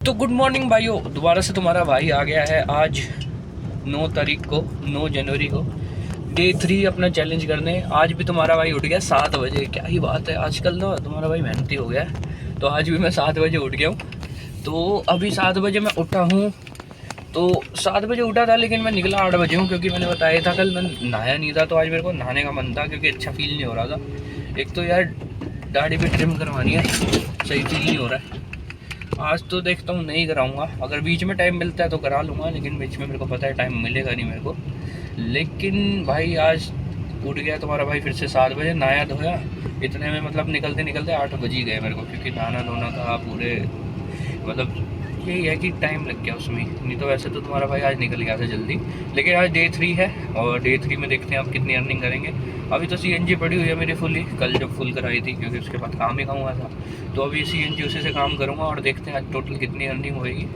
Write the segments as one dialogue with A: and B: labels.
A: तो good morning भाइयों, दोबारा से तुम्हारा भाई आ गया है। आज 9 तारीख को, 9 जनवरी को डे 3 अपना चैलेंज करने। आज भी तुम्हारा भाई उठ गया 7 बजे। क्या ही बात है, आजकल ना तुम्हारा भाई मेहनती हो गया है। तो आज भी मैं 7 बजे उठ गया हूँ। तो अभी 7 बजे मैं उठा हूँ। तो 7 बजे उठा था, लेकिन मैं निकला 8 बजे हूँ, क्योंकि मैंने बताया था कल मैं नहाया नहीं था। तो आज मेरे को नहाने का मन था, क्योंकि अच्छा फील नहीं हो रहा था। एक तो यार दाढ़ी भी ट्रिम करवानी है, सही फील नहीं हो रहा है। आज तो देखता हूँ नहीं कराऊंगा। अगर बीच में टाइम मिलता है तो करा लूँगा, लेकिन बीच में मेरे को पता है टाइम मिलेगा नहीं मेरे को। लेकिन भाई आज उठ गया तुम्हारा भाई फिर से 7 बजे, नहाया धोया। इतने में मतलब निकलते निकलते 8 बज ही गए मेरे को, क्योंकि नहाना धोना था पूरे। मतलब यही है कि टाइम लग गया उसमें। नहीं तो वैसे तो तुम्हारा भाई आज निकल गया था जल्दी। लेकिन आज डे 3 है, और डे 3 में देखते हैं आप कितनी अर्निंग करेंगे। अभी तो CNG पड़ी हुई है मेरी फुली, कल जब फुल कराई थी, क्योंकि उसके बाद काम ही काम हुआ था। तो अभी CNG उसी से काम करूँगा, और देखते हैं आज टोटल कितनी अर्निंग होएगी।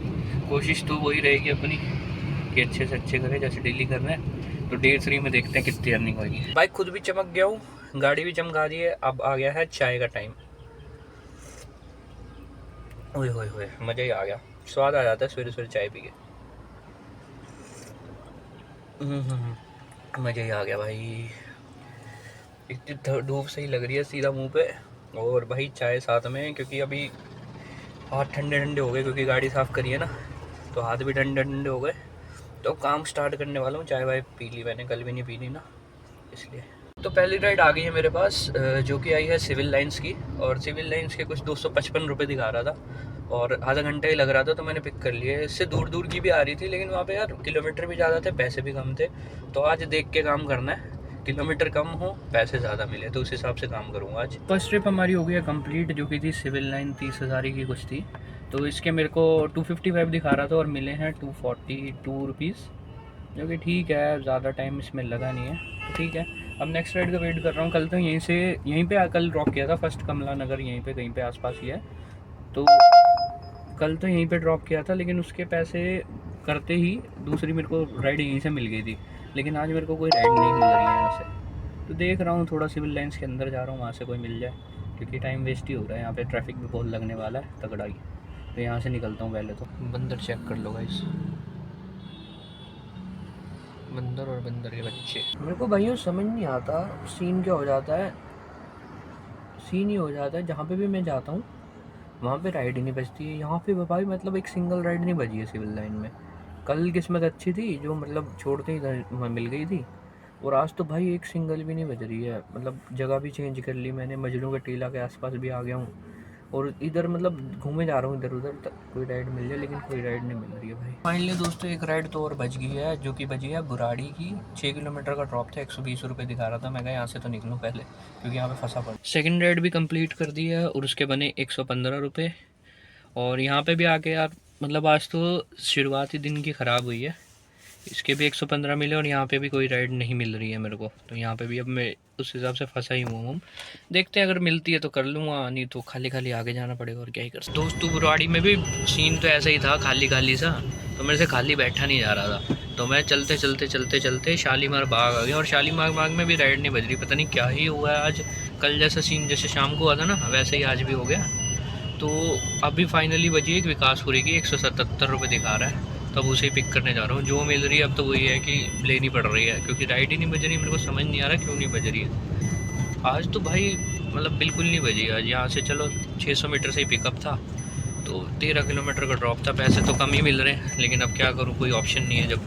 A: कोशिश तो वही रहेगी अपनी कि अच्छे से अच्छे करें, जैसे डेली कर रहे हैं। तो डे 3 में देखते हैं कितनी अर्निंग होएगी। बाइक खुद भी चमक गया हूँ, गाड़ी भी चमका दी है। अब आ गया है चाय का टाइम। ओए होए होए, मज़ा ही आ गया। स्वाद आ जाता है सवेरे सवेरे चाय पी के। मज़ा ही आ गया भाई। इतनी धूप सही लग रही है सीधा मुंह पे, और भाई चाय साथ में, क्योंकि अभी हाथ ठंडे ठंडे हो गए, क्योंकि गाड़ी साफ़ करी है ना, तो हाथ भी ठंडे ठंडे हो गए। तो काम स्टार्ट करने वाला हूँ। चाय वाय पी ली मैंने, कल भी नहीं पी ली ना, इसलिए। तो पहली राइड आ गई है मेरे पास, जो कि आई है सिविल लाइंस की। और सिविल लाइंस के कुछ 255 रुपये दिखा रहा था, और आधा घंटा ही लग रहा था, तो मैंने पिक कर लिया। इससे दूर दूर की भी आ रही थी, लेकिन वहाँ पे यार किलोमीटर भी ज़्यादा थे, पैसे भी कम थे। तो आज देख के काम करना है, किलोमीटर कम हो पैसे ज़्यादा मिले, तो उस हिसाब से काम करूँगा आज। फर्स्ट ट्रिप हमारी हो गई है कंप्लीट, जो कि थी सिविल लाइन 30,000 की कुछ थी। तो इसके मेरे को 255 दिखा रहा था, और मिले हैं 242 रुपीज़, जो कि ठीक है, ज़्यादा टाइम इसमें लगा नहीं है, तो ठीक है। अब नेक्स्ट राइड का वेट कर रहा हूँ। कल तो यहीं पे कल ड्रॉप किया था, फर्स्ट कमला नगर यहीं पे कहीं पे आसपास ही है। तो कल तो यहीं पे ड्रॉप किया था, लेकिन उसके पैसे करते ही दूसरी मेरे को राइड यहीं से मिल गई थी। लेकिन आज मेरे को कोई राइड नहीं मिल रही है यहाँ से। तो देख रहा हूँ, थोड़ा सिविल लाइन्स के अंदर जा रहा हूँ, वहाँ से कोई मिल जाए, क्योंकि टाइम वेस्ट ही हो रहा है। यहाँ पे ट्रैफिक भी बहुत लगने वाला है तगड़ा ही। तो यहाँ से निकलता हूँ पहले। तो बंदर चेक कर लो गाइस, बंदर और बंदर के बच्चे। मेरे को भाइयों समझ नहीं आता सीन क्या हो जाता है। सीन ही हो जाता है, जहाँ पे भी मैं जाता हूँ वहाँ पे राइड ही नहीं बजती है। यहाँ पे भाई मतलब एक सिंगल राइड नहीं बजी है सिविल लाइन में। कल किस्मत अच्छी थी, जो मतलब छोड़ते ही वहाँ मिल गई थी। और आज तो भाई एक सिंगल भी नहीं बज रही है। मतलब जगह भी चेंज कर ली मैंने, मजनू के टीला के आसपास भी आ गया हूँ, और इधर मतलब घूमे जा रहा हूँ इधर उधर, तक कोई राइड मिल जाए, लेकिन कोई राइड नहीं मिल रही है भाई। फाइनली दोस्तों एक राइड तो और बच गई है, जो कि बजी है बुराड़ी की। 6 किलोमीटर का ड्रॉप था, 120 रुपये दिखा रहा था। मैं कहा यहाँ से तो निकलूँ पहले, क्योंकि यहाँ पे फंसा पड़ा। सेकंड राइड भी कंप्लीट कर दी है, और उसके बने 115 रुपये। और यहाँ पे भी आके यार मतलब आज तो शुरुआती दिन की ख़राब हुई है। इसके भी 115 मिले, और यहाँ पे भी कोई राइड नहीं मिल रही है मेरे को। तो यहाँ पे भी अब मैं उस हिसाब से फंसा ही हुआ हूँ। देखते हैं, अगर मिलती है तो कर लूँगा, नहीं तो खाली खाली आगे जाना पड़ेगा, और क्या ही कर सकते। दोस्तों बुराड़ी में भी सीन तो ऐसा ही था, खाली खाली सा। तो मेरे से खाली बैठा नहीं जा रहा था, तो मैं चलते चलते चलते चलते शालीमार बाग आ गया। और शालीमार बाग में भी राइड नहीं बज रही, पता नहीं क्या ही हुआ है आज। कल जैसा सीन जैसे शाम को हुआ था ना, वैसे ही आज भी हो गया। तो अभी फाइनली बजी एक विकासपुरी की, 177 रुपये दिखा रहा है। तब उसे पिक करने जा रहा हूँ। जो मिल रही है अब तो वही है कि लेनी पड़ रही है, क्योंकि राइड ही नहीं बज रही। मेरे को समझ नहीं आ रहा क्यों नहीं बज रही है आज तो भाई। मतलब बिल्कुल नहीं बजी आज। यहाँ से चलो 600 मीटर से ही पिकअप था, तो 13 किलोमीटर का ड्रॉप था। पैसे तो कम ही मिल रहे हैं, लेकिन अब क्या करूँ, कोई ऑप्शन नहीं है जब,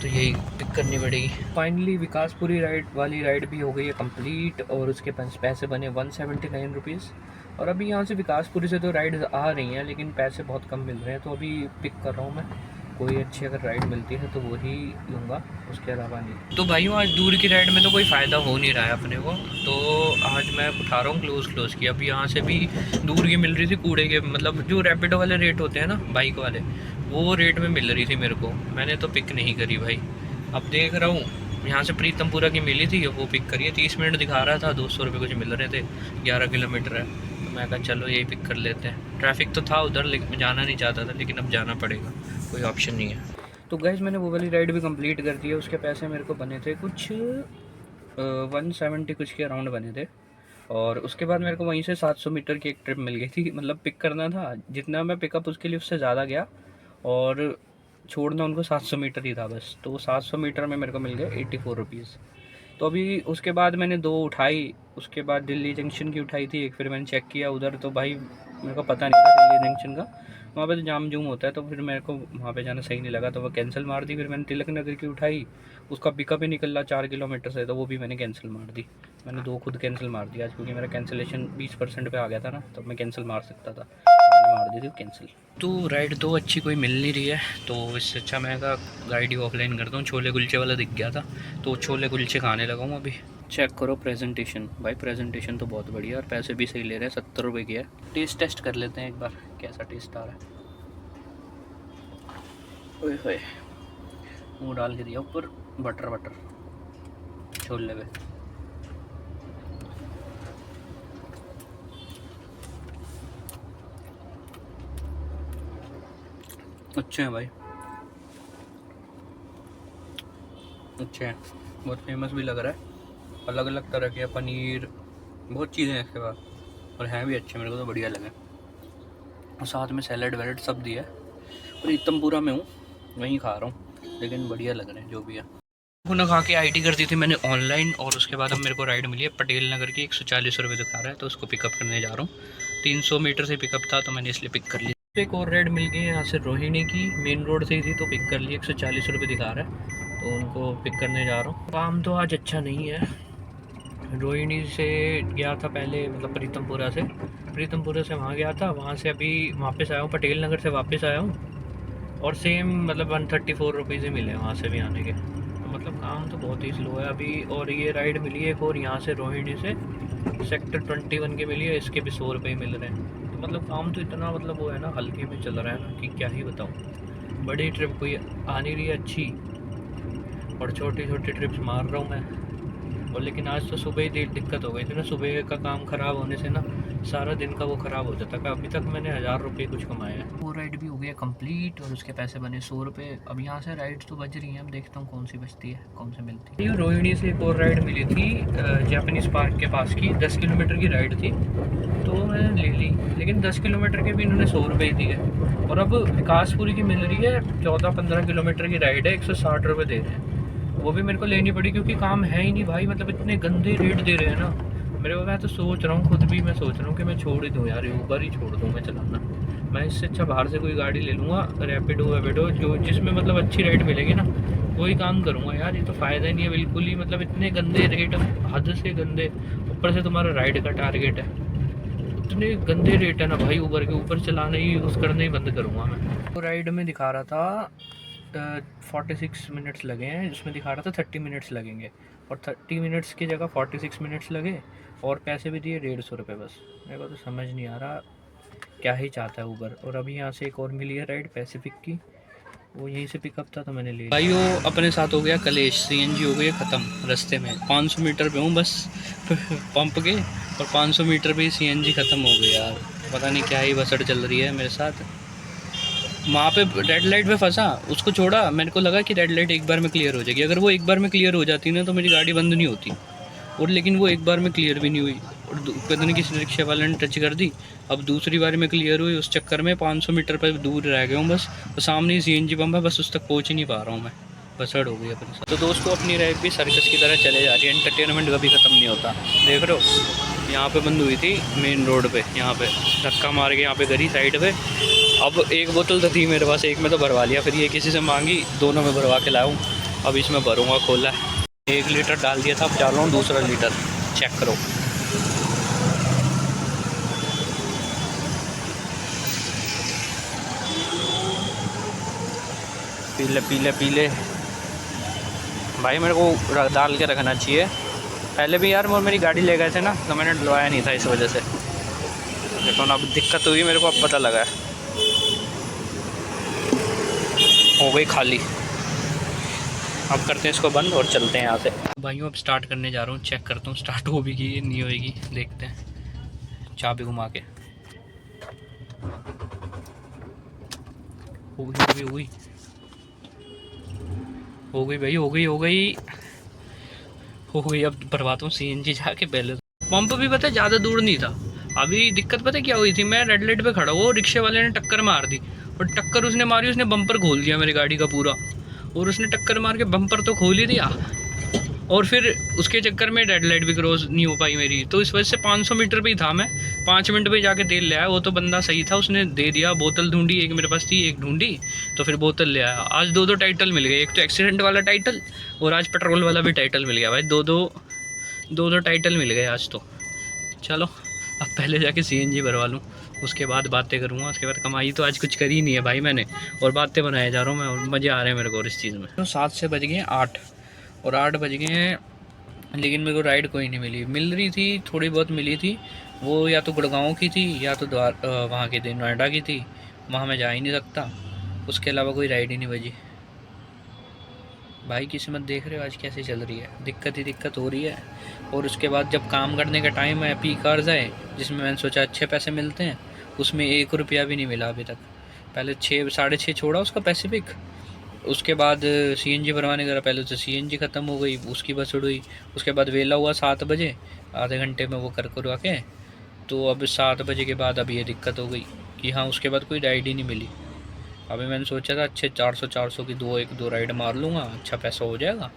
A: तो यही पिक करनी पड़ेगी। फाइनली विकासपुरी राइड वाली राइड भी हो गई है कंप्लीट, और उसके पैसे बने 179 रुपीज़। और अभी यहाँ से विकासपुरी से तो राइड आ रही हैं, लेकिन पैसे बहुत कम मिल रहे हैं, तो अभी पिक कर रहा हूँ मैं। कोई अच्छी अगर राइड मिलती है तो वही लूँगा, उसके अलावा नहीं। तो भाइयों आज दूर की राइड में तो कोई फ़ायदा हो नहीं रहा है अपने को, तो आज मैं उठा रहा हूँ क्लोज़ की। अभी यहाँ से भी दूर की मिल रही थी कूड़े के, मतलब जो रैपिडो वाले रेट होते हैं ना बाइक वाले, वो रेट में मिल रही थी मेरे को। मैंने तो पिक नहीं करी भाई। अब देख रहा हूँ, यहाँ से प्रीतमपुरा की मिली थी, वो पिक करी है। 30 मिनट दिखा रहा था, 200 रुपये कुछ मिल रहे थे, 11 किलोमीटर है। तो मैं कहा चलो यही पिक कर लेते हैं। ट्रैफिक तो था उधर, लेकिन मैं जाना नहीं चाहता था, लेकिन अब जाना पड़ेगा, कोई ऑप्शन नहीं है। तो गैस मैंने वो वाली राइड भी कंप्लीट कर दी है। उसके पैसे मेरे को बने थे कुछ 170 कुछ के अराउंड बने थे। और उसके बाद मेरे को वहीं से 700 मीटर की एक ट्रिप मिल गई थी, मतलब पिक करना था, जितना मैं पिकअप उसके लिए उससे ज़्यादा गया और छोड़ना उनको 700 मीटर ही था बस। तो वो 700 मीटर में मेरे को मिल गए 84 रुपीज़। तो अभी उसके बाद मैंने 2 उठाई, उसके बाद दिल्ली जंक्शन की उठाई थी एक, फिर मैंने चेक किया उधर तो भाई मेरे को पता नहीं था दिल्ली जंक्शन का, वहाँ पे तो जाम जूम होता है, तो फिर मेरे को वहाँ पे जाना सही नहीं लगा, तो वो कैंसिल मार दी। फिर मैंने तिलक नगर की उठाई, उसका पिकअप ही निकल रहा 4 किलोमीटर से, तो वो भी मैंने कैंसिल मार दी। मैंने 2 खुद कैंसिल मार दिया आज, क्योंकि मेरा कैंसिलेशन 20% पे आ गया था ना, तब मैं कैंसिल मार सकता था, मैंने मार दी थी कैंसिल। तो राइड तो अच्छी कोई मिल नहीं रही है, तो इससे अच्छा मैं कहा गाइड ही ऑफलाइन करता हूँ। छोले कुलचे वाला दिख गया था, तो छोले कुलचे खाने लगा हूँ अभी। चेक करो प्रेजेंटेशन, भाई प्रेजेंटेशन तो बहुत बढ़िया और पैसे भी सही ले रहे हैं, 70 रुपये की है। टेस्ट कर लेते हैं एक बार कैसा टेस्ट आ रहा है। ओए होए, मुँह डाल के दिया ऊपर बटर बटर छोले पे। अच्छे हैं भाई, अच्छे हैं, बहुत फेमस भी लग रहा है। अलग अलग तरह के पनीर, बहुत चीज़ें हैं इसके पास, और हैं भी अच्छे, मेरे को तो बढ़िया लगे। और साथ में सैलड वैलड सब दिया है। और इतमपुरा में हूँ, वहीं खा रहा हूँ, लेकिन बढ़िया लग रहे हैं जो भी है। खाना खा के आईटी कर दी थी मैंने ऑनलाइन, और उसके बाद अब मेरे को राइड मिली है पटेल नगर की, 140 रुपये दिखा रहा है, तो उसको पिकअप करने जा रहा हूँ। 300 मीटर से पिकअप था, तो मैंने इसलिए पिक कर लिया। एक और राइड मिल गई है यहाँ से, रोहिणी की, मेन रोड से ही थी, तो पिक कर लिया। 140 रुपये दिखा रहा है, तो उनको पिक करने जा रहा हूँ। काम तो आज अच्छा नहीं है, रोहिणी से गया था पहले, मतलब प्रीतमपुरा से वहाँ गया था, वहाँ से अभी वापस आया हूँ, पटेल नगर से वापस आया हूँ, और सेम मतलब 134 रुपीज़ ही मिले वहाँ से भी आने के। तो मतलब काम तो बहुत ही स्लो है अभी। और ये राइड मिली है एक और यहाँ से, रोहिणी से सेक्टर 21 की मिली है, इसके भी 100 रुपये मिल रहे हैं। तो मतलब काम तो इतना मतलब वो है ना, हल्के में चल रहा है ना कि क्या ही बताऊँ। बड़ी ट्रिप कोई आ नहीं रही है अच्छी, और छोटी छोटी ट्रिप्स मार रहा हूँ मैं। और लेकिन आज तो सुबह ही दिक्कत हो गई थी ना, सुबह का काम ख़राब होने से ना सारा दिन का वो ख़राब हो जाता है। अभी तक मैंने 1000 रुपये कुछ कमाए हैं। वो राइड भी हो गया कंप्लीट, और उसके पैसे बने 100 रुपये। अब यहाँ से राइड तो बज रही हैं, अब देखता हूँ कौन सी बचती है, कौन से मिलती है। रोहिणी से एक और राइड मिली थी जापानीज़ पार्क के पास की, 10 किलोमीटर की राइड थी, तो मैंने ले ली, लेकिन 10 किलोमीटर के भी इन्होंने 100 रुपये ही दिए। और अब विकासपुरी की मिल रही है 14-15 किलोमीटर की राइड है, 160 रुपये दे रहे हैं। वो भी मेरे को लेनी पड़ी, क्योंकि काम है ही नहीं भाई, मतलब इतने गंदे रेट दे रहे हैं ना मेरे को। मैं तो सोच रहा हूँ, खुद भी मैं सोच रहा हूँ कि मैं छोड़ ही दूँ यार, ऊबर ही छोड़ दूँ मैं चलाना। मैं इससे अच्छा बाहर से कोई गाड़ी ले लूँगा, रैपिडो वैपिडो, जो जिसमें मतलब अच्छी रेट मिलेगी ना, वही काम करूँगा यार। ये तो फ़ायदा ही नहीं है बिल्कुल ही, मतलब इतने गंदे रेट, हद से गंदे, ऊपर से तुम्हारा राइड का टारगेट है, इतने गंदे रेट है ना भाई। ऊबर के ऊपर चलाना ही, यूज़ करना ही बंद करूँगा मैं। तो राइड में दिखा रहा था 46 मिनट्स लगे हैं, उसमें दिखा रहा था 30 मिनट्स लगेंगे, और 30 मिनट्स की जगह 46 मिनट्स लगे, और पैसे भी दिए 150 रुपये बस। मेरे को तो समझ नहीं आ रहा क्या ही चाहता है ऊबर। और अभी यहाँ से एक और मिली है राइड पैसिफिक की, वो यहीं से पिकअप था, तो मैंने ले लिया। भाई वो अपने साथ हो गया कलेश, सीएनजी हो गई ख़त्म रास्ते में। 500 मीटर पे हूँ बस पंप के, और 500 मीटर पे ही सीएनजी ख़त्म हो गई यार। पता नहीं क्या ही बसड़ चल रही है मेरे साथ। वहाँ पे रेड लाइट पे फंसा, उसको छोड़ा, मेरे को लगा कि रेड लाइट एक बार में क्लियर हो जाएगी। अगर वो एक बार में क्लियर हो जाती ना, तो मेरी गाड़ी बंद नहीं होती। और लेकिन वो एक बार में क्लियर भी नहीं हुई, और पता नहीं किसी रिक्शे वाले ने टच कर दी। अब दूसरी बार में क्लियर हुई, उस चक्कर में 500 मीटर पर दूर रह गया हूँ बस। और सामने ही सीएनजी पंप है, बस उस तक पहुँच ही नहीं पा रहा हूँ मैं, बसड़ हो गई अपने साथ। तो दोस्तों अपनी राइड भी सर्कस की तरह चले जा रही है, एंटरटेनमेंट कभी ख़त्म नहीं होता। देख रहे हो, यहाँ पे बंद हुई थी मेन रोड पे, यहाँ पे धक्का मार के यहाँ पे करी साइड पे। अब एक बोतल तो थी मेरे पास, एक में तो भरवा लिया, फिर ये किसी से मांगी, दोनों में भरवा के लाऊँ। अब इसमें भरूँगा, खोला है 1 लीटर डाल दिया था, अब डाल रहा हूँ 2रा लीटर। चेक करो, पीले पीले पीले भाई। मेरे को डाल के रखना चाहिए। पहले भी यार वो मेरी गाड़ी ले गए थे ना, तो मैंने डलवाया नहीं था इस वजह से। देखो ना, अब दिक्कत हुई मेरे को, अब पता लगा है। हो गई खाली, अब करते हैं इसको बंद और चलते हैं यहाँ से। भाइयों अब स्टार्ट करने जा रहा हूँ, चेक करता हूँ स्टार्ट हो भी गई नहीं होएगी, देखते हैं। चाबी घुमा के, हो गई भाई, हो गई। अब भरवाता हूँ सीएनजी जाके पहले। पंप भी पता है ज़्यादा दूर नहीं था। अभी दिक्कत पता है क्या हुई थी, मैं रेड लाइट पे खड़ा हुआ, रिक्शे वाले ने टक्कर मार दी, और टक्कर उसने मारी, उसने बम्पर खोल दिया मेरी गाड़ी का पूरा, और उसने टक्कर मार के बम्पर तो खोल ही दिया, और फिर उसके चक्कर में रेड लाइट भी क्रॉस नहीं हो पाई मेरी। तो इस वजह से 500 मीटर पे ही था मैं, 5 मिनट में जाके तेल ले आया। वो तो बंदा सही था, उसने दे दिया, बोतल ढूंढी, एक मेरे पास थी, एक ढूंढी, तो फिर बोतल ले आया। आज 2-2 टाइटल मिल गए, एक तो एक्सीडेंट वाला टाइटल और आज पेट्रोल वाला भी टाइटल मिल गया भाई। 2-2 टाइटल मिल गए आज तो। चलो अब पहले जाके सीएनजी भरवा लूँ, उसके बाद बातें करूँगा। उसके बाद कमाई तो आज कुछ करी नहीं है भाई मैंने, और बातें बनाए जा रहा हूँ मैं, और मज़े आ रहे हैं मेरे को इस चीज़ में। तो 7 से बज गए 8, और 8 बज गए हैं, लेकिन मेरे को राइड कोई नहीं मिली। मिल रही थी, थोड़ी बहुत मिली थी, वो या तो गुड़गांव की थी या तो वहाँ की थी, नोएडा की थी, वहाँ मैं जा ही नहीं सकता। उसके अलावा कोई राइड ही नहीं बजी भाई। किस्मत देख रहे हो आज कैसे चल रही है, दिक्कत ही दिक्कत हो रही है। और उसके बाद जब काम करने का टाइम है, पीक आवर्स है, जिसमें मैंने सोचा अच्छे पैसे मिलते हैं, उसमें 1 रुपया भी नहीं मिला अभी तक। पहले 6-6.5 छोड़ा उसका पैसिफिक, उसके बाद सीएनजी भरवाने गया, पहले तो सीएनजी ख़त्म हो गई, उसकी बस उड़ गई। उसके बाद वेला हुआ 7 बजे, आधे घंटे में वो करवा के, तो अब 7 बजे के बाद अब ये दिक्कत हो गई कि हाँ उसके बाद कोई राइड ही नहीं मिली। अभी मैंने सोचा था अच्छे 400 की 1-2 राइड मार लूँगा, अच्छा पैसा हो जाएगा,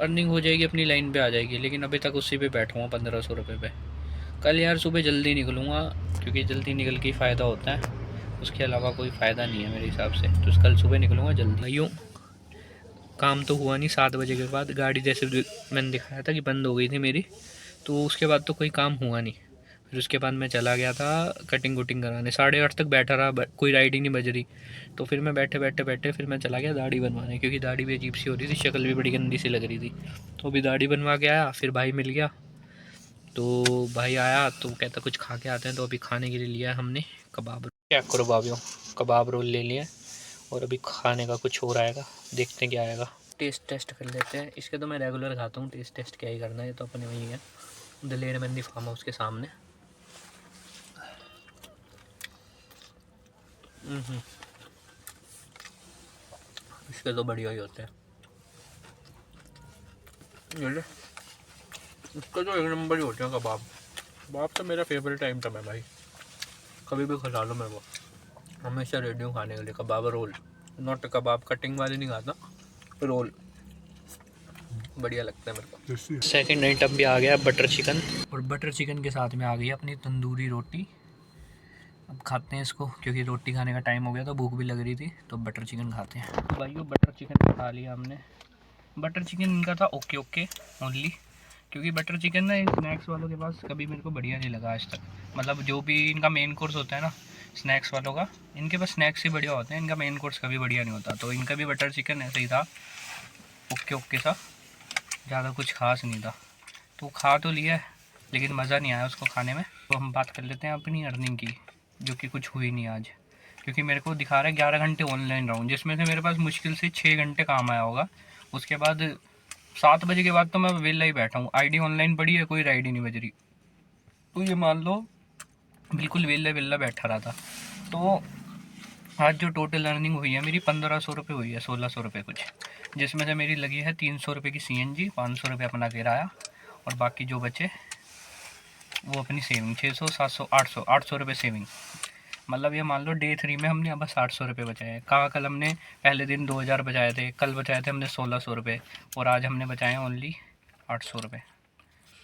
A: अर्निंग हो जाएगी, अपनी लाइन पे आ जाएगी। लेकिन अभी तक उसी पे बैठा हूँ 1500 रुपये पे। कल यार सुबह जल्दी निकलूँगा, क्योंकि जल्दी निकल के फ़ायदा होता है, उसके अलावा कोई फ़ायदा नहीं है मेरे हिसाब से। तो कल सुबह निकलूँगा जल्दी। यूँ काम तो हुआ नहीं, 7 बजे के बाद गाड़ी जैसे मैंने दिखाया था कि बंद हो गई थी मेरी, तो उसके बाद तो कोई काम हुआ नहीं। फिर उसके बाद मैं चला गया था कटिंग वटिंग कराने, 8:30 तक बैठा रहा, कोई राइड ही नहीं बज रही। तो फिर मैं बैठे फिर मैं चला गया दाढ़ी बनवाने, क्योंकि दाढ़ी भी अजीब सी हो रही थी, शक्ल भी बड़ी गंदी सी लग रही थी। तो अभी दाढ़ी बनवा के आया, फिर भाई मिल गया, तो भाई आया तो कहता कुछ खा के आते हैं। तो अभी खाने के लिए लिया है हमने कबाब। क्या करो भाभीओ, कबाब रोल ले लिया, और अभी खाने का कुछ और आएगा, देखते हैं क्या आएगा। टेस्ट कर लेते हैं इसके, तो मैं रेगुलर खाता हूँ, टेस्ट क्या ही करना है, तो अपने वही है दलेर मंदी फार्म हाउस के सामने। इसके तो बढ़िया ही होते हैं ये, इसका तो 1 नंबर ही होते हैं कबाब। कबाब तो मेरा फेवरेट आइटम है भाई, कभी भी खिला लो मेरे को, हमेशा रेडी हूँ खाने के लिए। कबाब रोल, नॉट कबाब कटिंग वाले नहीं खाता, रोल बढ़िया लगता है मेरे को। सेकंड आइटम भी आ गया बटर चिकन, और बटर चिकन के साथ में आ गई अपनी तंदूरी रोटी। अब खाते हैं इसको, क्योंकि रोटी खाने का टाइम हो गया, तो भूख भी लग रही थी, तो बटर चिकन खाते हैं। तो भाइयों बटर चिकन खा लिया हमने। बटर चिकन इनका था ओके ओनली, क्योंकि बटर चिकन ना स्नैक्स वालों के पास कभी मेरे को बढ़िया नहीं लगा आज तक। मतलब जो भी इनका मेन कोर्स होता है ना स्नैक्स वालों का, इनके पास स्नैक्स ही बढ़िया होते हैं, इनका मेन कोर्स कभी बढ़िया नहीं होता। तो इनका भी बटर चिकन ऐसे ही था, ओके सा, ज़्यादा कुछ खास नहीं था। तो खा तो लिया, लेकिन मज़ा नहीं आया उसको खाने में। तो हम बात कर लेते हैं अपनी अर्निंग की, जो कि कुछ हुई नहीं आज, क्योंकि मेरे को दिखा रहा है 11 घंटे ऑनलाइन रहा हूँ, जिसमें से मेरे पास मुश्किल से 6 घंटे काम आया होगा। उसके बाद 7 बजे के बाद तो मैं वेला ही बैठा हूँ, आईडी ऑनलाइन पड़ी है, कोई राइड ही नहीं बज रही। तो ये मान लो बिल्कुल वेला बैठा रहा था। तो आज जो टोटल अर्निंग हुई है मेरी 1500 रुपये हुई है, 1600 रुपये कुछ, जिसमें से मेरी लगी है 300 रुपये की सीएनजी, 500 रुपये अपना किराया, और बाकी जो बचे वो अपनी सेविंग 600 700 800 रुपये सेविंग। मतलब ये मान लो डे 3 में हमने बस 800 रुपये बचाए हैं। कहाँ कल हमने पहले दिन 2000 बचाए थे, कल बचाए थे हमने 1600 रुपये, और आज हमने बचाए ओनली 800 रुपये,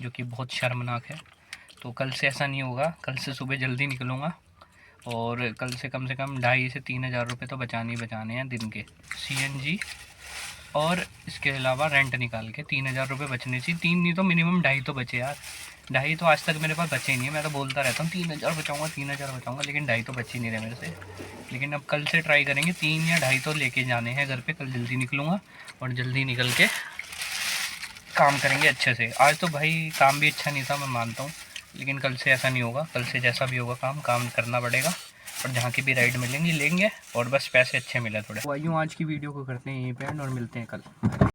A: जो कि बहुत शर्मनाक है। तो कल से ऐसा नहीं होगा, कल से सुबह जल्दी निकलूँगा, और कल से कम 2,500 से 3,000 रुपये तो बचाने ही बचाने हैं दिन के सीएनजी, और इसके अलावा रेंट निकाल के 3,000 रुपये बचने चाहिए। 3 नहीं तो मिनिमम 2.5 तो बचे यार, 2.5 तो आज तक मेरे पास बचे ही नहीं है। मैं तो बोलता रहता हूँ 3,000 बचाऊँगा 3,000 बचाऊँगा, लेकिन 2.5 तो बच ही नहीं रहे मेरे से। लेकिन अब कल से ट्राई करेंगे, 3 या 2.5 तो लेके जाने हैं घर पे। कल जल्दी निकलूँगा, और जल्दी निकल के काम करेंगे अच्छे से। आज तो भाई काम भी अच्छा नहीं था, मैं मानता हूँ, लेकिन कल से ऐसा नहीं होगा। कल से जैसा भी होगा काम करना पड़ेगा, और जहाँ की भी राइड मिलेंगी लेंगे, और बस पैसे अच्छे मिले थोड़े। तो आइए आज की वीडियो को करते हैं यहीं पे एंड, और मिलते हैं कल।